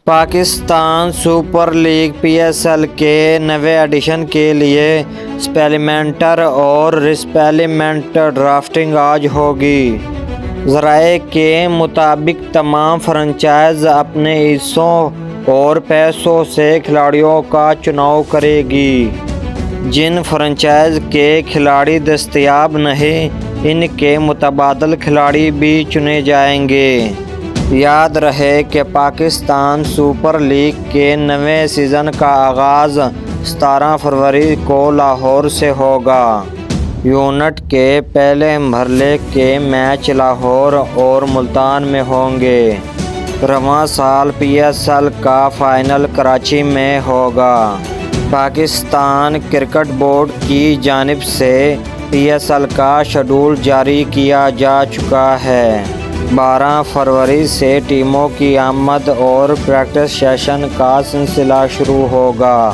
Pakistan super league PSL کے نوے edition کے لیے سپلیمنٹر اور ریسپلیمنٹ ڈرافٹنگ آج ہوگی۔ ذرائع کے مطابق تمام فرنچائز اپنے حصوں اور پیسوں سے کھلاڑیوں کا چناؤ کرے گی۔ جن فرنچائز کے کھلاڑی دستیاب نہیں، ان کے متبادل کھلاڑی بھی چنے جائیں گے۔ یاد رہے کہ پاکستان سپر لیگ کے نویں سیزن کا آغاز 17 فروری کو لاہور سے ہوگا۔ یونٹ کے پہلے مرحلے کے میچ لاہور اور ملتان میں ہوں گے۔ رواں سال PSL کا فائنل کراچی میں ہوگا۔ پاکستان کرکٹ بورڈ کی جانب سے PSL کا شیڈول جاری کیا جا چکا ہے۔ 12 فروری سے ٹیموں کی آمد اور پریکٹس سیشن کا سلسلہ شروع ہوگا۔